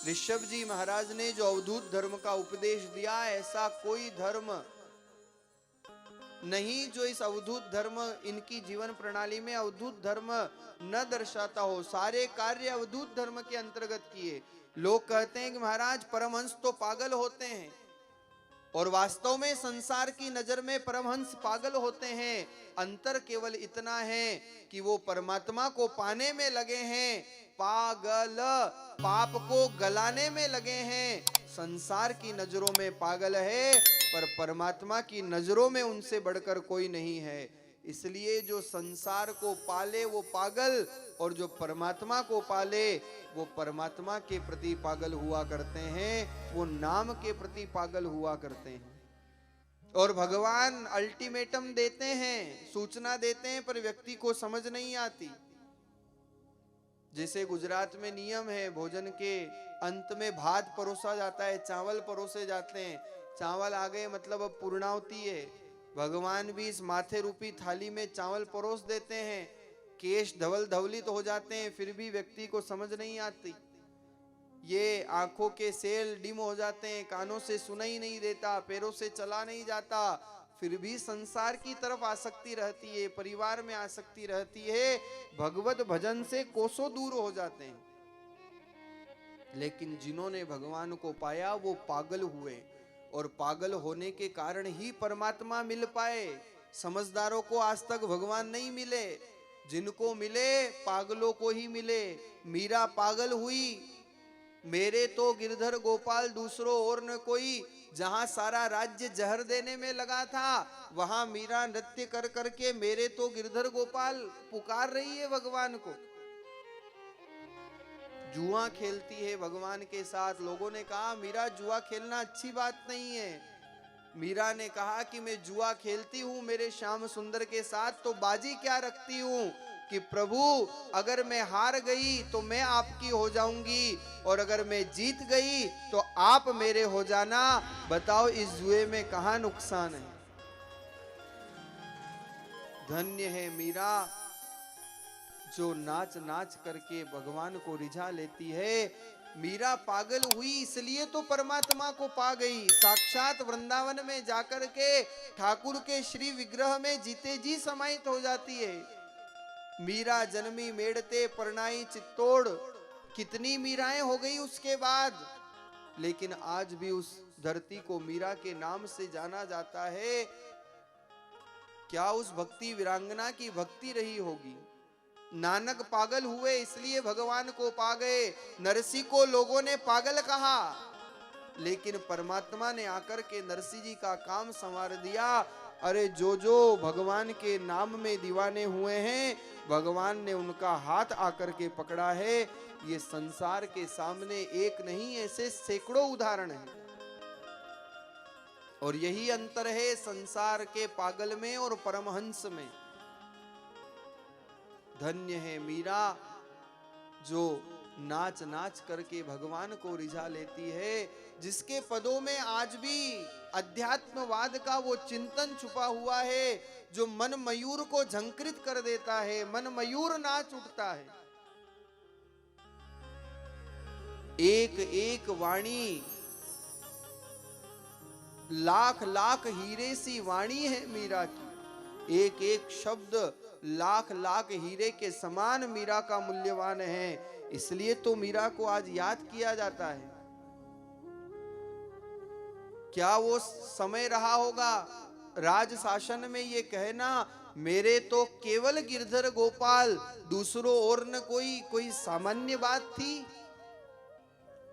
ऋषभ जी महाराज ने जो अवधूत धर्म का उपदेश दिया, ऐसा कोई धर्म नहीं जो इस अवधूत धर्म, इनकी जीवन प्रणाली में अवधूत धर्म न दर्शाता हो। सारे कार्य अवधूत धर्म के अंतर्गत किए। लोग कहते हैं कि महाराज परमहंस तो पागल होते हैं, और वास्तव में संसार की नजर में परमहंस पागल होते हैं। अंतर केवल इतना है कि वो परमात्मा को पाने में लगे हैं, पागल पाप को गलाने में लगे हैं। संसार की नजरों में पागल है, पर परमात्मा की नजरों में उनसे बढ़कर कोई नहीं है। इसलिए जो संसार को पाले वो पागल, और जो परमात्मा को पाले वो परमात्मा के प्रति पागल हुआ करते हैं, वो नाम के प्रति पागल हुआ करते हैं। और भगवान अल्टीमेटम देते हैं, सूचना देते हैं, पर व्यक्ति को समझ नहीं आती। जैसे गुजरात में नियम है, भोजन के अंत में भात परोसा जाता है, चावल परोसे जाते हैं। चावल आ गए मतलब अब पूर्णाहुति है। भगवान भी इस माथे रूपी थाली में चावल परोस देते हैं। केश धवल धवलित हो जाते हैं, फिर भी व्यक्ति को समझ नहीं आती। ये आंखों के सेल डिम हो जाते हैं, कानों से सुनाई नहीं देता, पैरों से चला नहीं जाता, फिर भी संसार की तरफ आसक्ति रहती है, परिवार में आसक्ति रहती है, भगवत भजन से कोसों दूर हो जाते हैं। लेकिन जिन्होंने भगवान को पाया वो पागल हुए, और पागल होने के कारण ही परमात्मा मिल पाए। समझदारों को आज तक भगवान नहीं मिले, जिनको मिले पागलों को ही मिले। मीरा पागल हुई, मेरे तो गिरधर गोपाल दूसरों और न कोई। जहां सारा राज्य जहर देने में लगा था, वहां मीरा नृत्य कर करके मेरे तो गिरधर गोपाल पुकार रही है भगवान को। जुआ खेलती है भगवान के साथ। लोगों ने कहा मीरा जुआ खेलना अच्छी बात नहीं है। मीरा ने कहा कि मैं जुआ खेलती हूं मेरे श्याम सुंदर के साथ, तो बाजी क्या रखती हूं कि प्रभु अगर मैं हार गई तो मैं आपकी हो जाऊंगी, और अगर मैं जीत गई तो आप मेरे हो जाना। बताओ इस जुए में कहां नुकसान है। धन्य है मीरा जो नाच नाच करके भगवान को रिझा लेती है। मीरा पागल हुई इसलिए तो परमात्मा को पा गई। साक्षात वृंदावन में जाकर के ठाकुर के श्री विग्रह में जीते जी समाहित हो जाती है। मीरा जन्मी मेड़ते परनाई चित्तौड़, कितनी मीराएं हो गई उसके बाद, लेकिन आज भी उस धरती को मीरा के नाम से जाना जाता है। क्या उस भक्ति वीरांगना की भक्ति रही होगी। नानक पागल हुए इसलिए भगवान को पा गए। नरसी को लोगों ने पागल कहा, लेकिन परमात्मा ने आकर के नरसी जी का काम संवार दिया। अरे जो जो भगवान के नाम में दीवाने हुए हैं, भगवान ने उनका हाथ आकर के पकड़ा है। ये संसार के सामने एक नहीं ऐसे सैकड़ों उदाहरण हैं। और यही अंतर है संसार के पागल में और परमहंस में। धन्य है मीरा जो नाच नाच करके भगवान को रिझा लेती है, जिसके पदों में आज भी अध्यात्मवाद का वो चिंतन छुपा हुआ है जो मन मयूर को झंकृत कर देता है। मन मयूर नाच उठता है। एक एक वाणी लाख लाख हीरे सी वाणी है मीरा की। एक एक शब्द लाख लाख हीरे के समान मीरा का मूल्यवान है। इसलिए तो मीरा को आज याद किया जाता है। क्या वो समय रहा होगा राज शासन में ये कहना मेरे तो केवल गिरधर गोपाल दूसरों और न कोई सामान्य बात थी।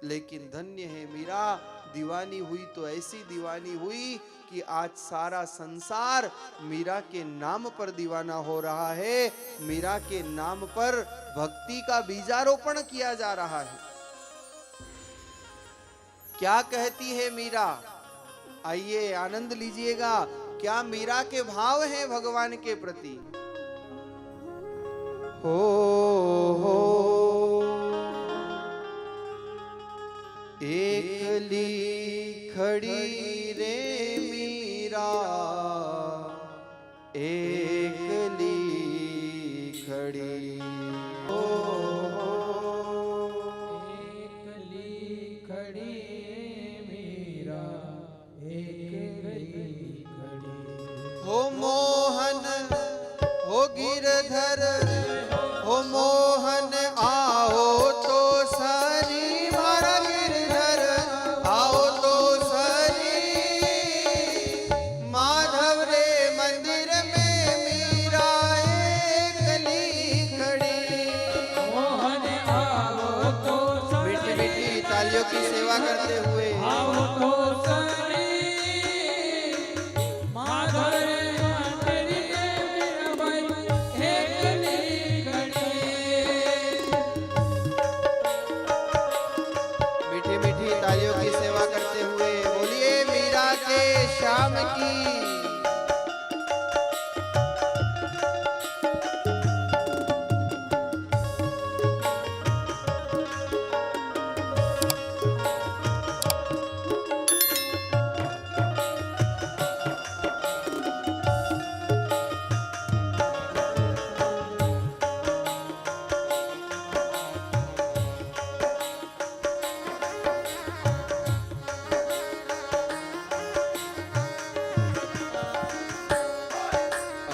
लेकिन धन्य है मीरा, दीवानी हुई तो ऐसी दीवानी हुई कि आज सारा संसार मीरा के नाम पर दीवाना हो रहा है। मीरा के नाम पर भक्ति का बीजारोपण किया जा रहा है। क्या कहती है मीरा, आइए आनंद लीजिएगा। क्या मीरा के भाव हैं भगवान के प्रति। हो एकली खड़ी रे मीरा, एकली खड़ी, एकली खड़ी मीरा एकली खड़ी। हो मोहन हो गिरधर हो मोहन आओ तो सरी मारा गिरधर आओ तो सरी माधव रे मंदिर में मीरा एकली खड़ी। मोहन आओ तो सरी मीठी मीठी तालियों की सेवा करते हुए आओ तो सरी माधव रे मंदिर में मीराबाई एकली खड़ी। मीठी मीठी तालियों की सेवा करते हुए बोलिए मीरा के श्याम की।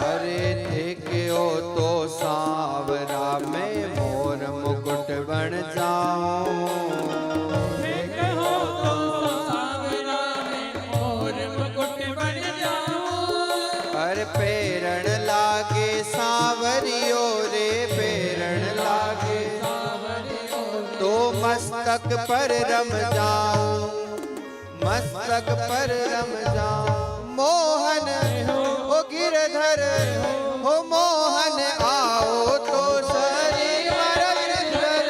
अरे देखो तो सांवरा में मोर मुकुट बन जाऊं। देखो तो सांवरा में मोर मुकुट बन जाऊं। अरे पेरण लागे सांवरियो रे पेरण लागे तो मस्तक पर रम जाऊं मस्तक पर रम जाऊं। मोहन हो गिरधर हो मोहन आओ तो सरी मारा गिरधर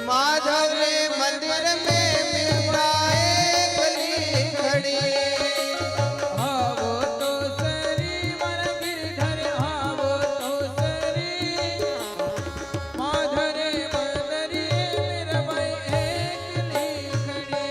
माधव रे मंदिर में मीरा एकली खड़ी। आवो तो सरी मन गिरधर आवो तो सरी माधव रे मंदिर मीराबाई एकली खड़ी।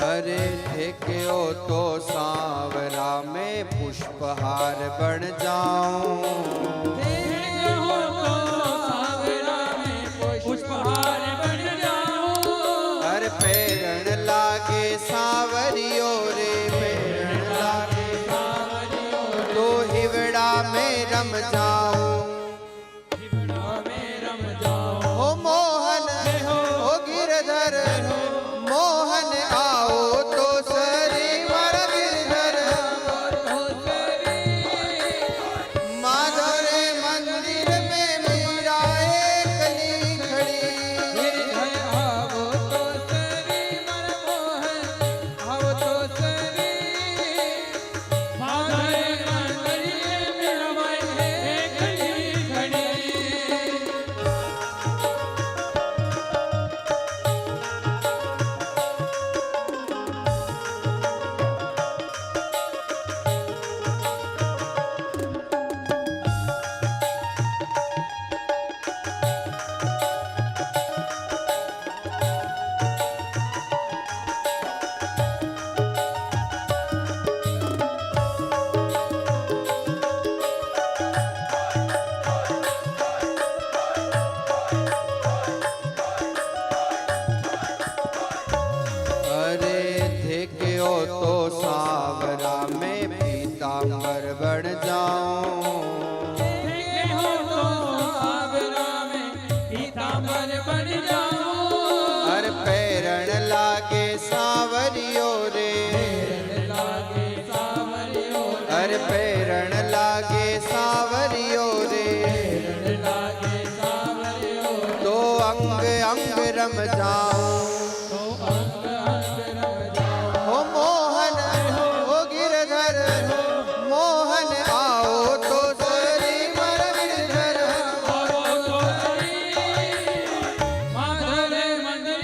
अरे देखो तो सांवरा में पुष्पहार बन जाऊं। देखो तो सांवरा में पुष्पहार बन जाऊं। हर पेरण लागे सांवरियो रे पेरण लागे तो हिवड़ा में रम जाऊं। हिवड़ा में रम जाऊं। हो मोहन हो गिरधर मोहन आओ तो सरी मारा गिरधर माधव रे मंदिर में मीरा एकली खड़ी। गिरधर आवो तो सरी मन मोहन आवो तो सरी माधव रे मंदिर में मीराबाई एकली खड़ी। अरे देखो तो सांवरा में पीतांबर बन जाऊं। देखो तो सांवरा में पीतांबर बन जाऊं। हर पेरण लागे सांवरियो रे लागे सांवरियो हर पेरण लागे सांवरियो रे लागे सांवरियो तो अंग अंग रम जाऊं। तो अंग अंग रम जाऊं। हो मोहन हो गिरधर मोहन आओ तो सरी मारा गिरधर आवो तो सरी माधव रे मंदिर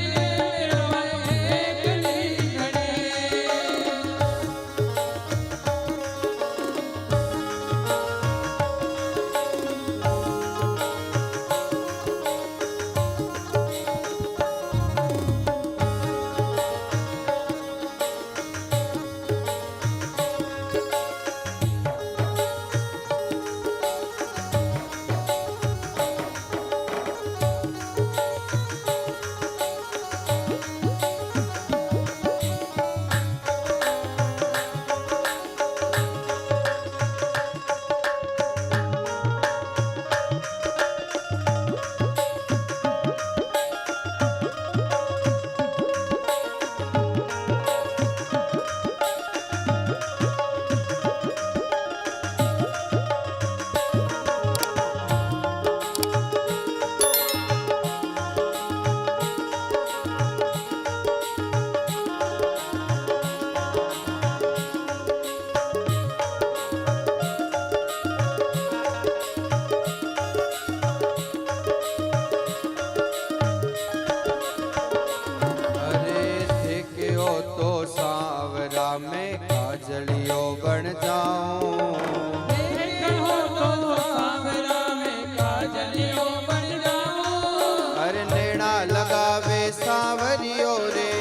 लगावे सावरियो रे,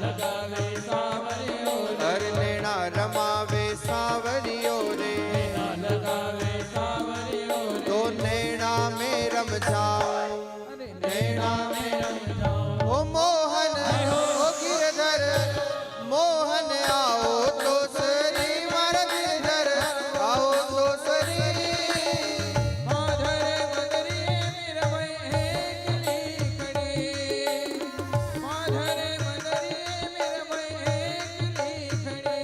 लगावे सावरियो हर नैना रमावे सावरियो रे, लगावे सावरियो तो नैना में रम जाओ, नैना में रम जाओ। ओ मोहन ओ गिरधर मोहन आओ तो सरी मार गिरधर आओ तो सरी। माधरे मदरी मेरा मैं एकली खड़ी, माधरे मदरी मेरा मैं एकली खड़ी।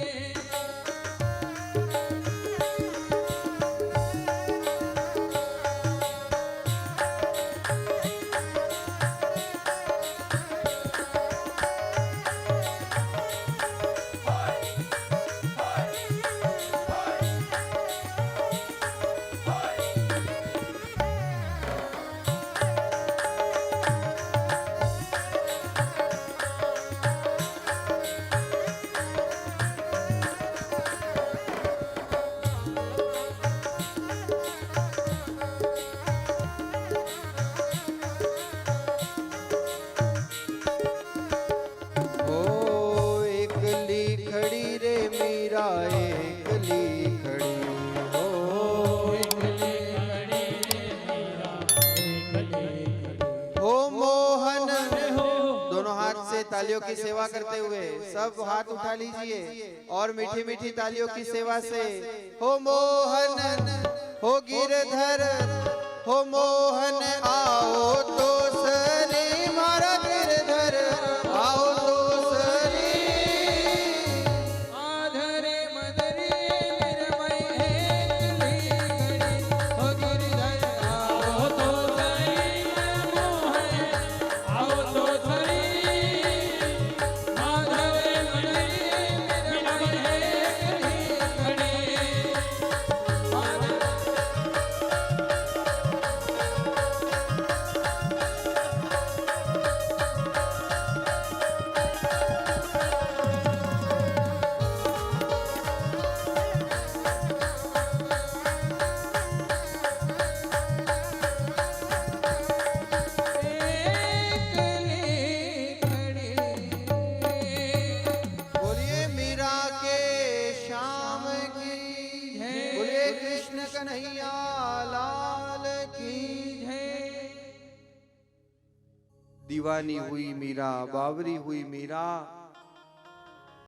ओ एकली खड़ी रे मीरा एकली खड़ी हो, हो मोहन। दोनों हाथ से तालियों की सेवा करते हुए सब हाथ उठा लीजिए और मीठी मीठी तालियों की सेवा से हो मोहन हो गिरधर हो मोहन आओ तो सरी मारा गिरधर आओ तो सरी। माधरे मदरी मेरा मैं एकली खड़ी, ओ गिरधर आओ तो सही मोहन आओ तो सही। माधरे मदरी मेरा मैं एकली खड़ी, माधरे बोलिए मीरा के श्याम की, बोलिए कृष्ण कन्हैया लाल की। दीवानी हुई मीरा, बावरी हुई मीरा,